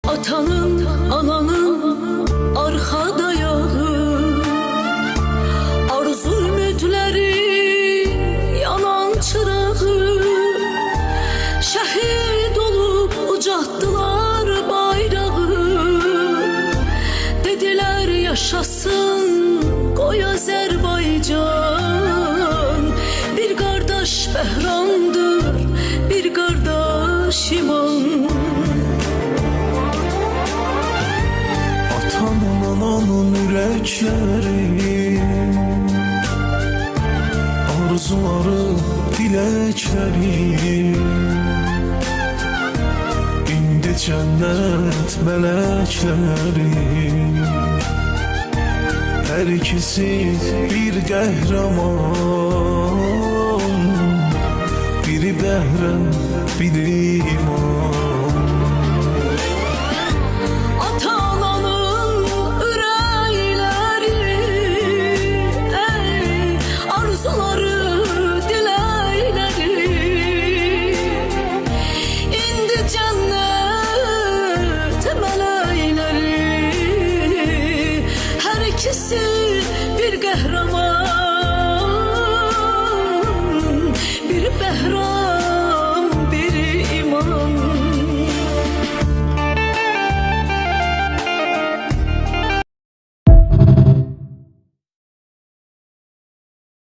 Atanın, ananın arxa dayağı, arzu ümidleri yanan çırağı, şəhid olub ucatdılar bayrağı. Dediler yaşasın qoy Azərbaycan, bir qardaş Bəhramdır, bir qardaş iman. Atanın ananın ürəkləri, arzuları, diləkləri, indi cənnət mələkləri. Hər ikisi bir qəhrəman, biri bəhrəm, biri iman. Ata-ananın ürəkləri, arzuları, diləkləri, indi cənnət mələkləri. Hər ikisi bir qəhrəman.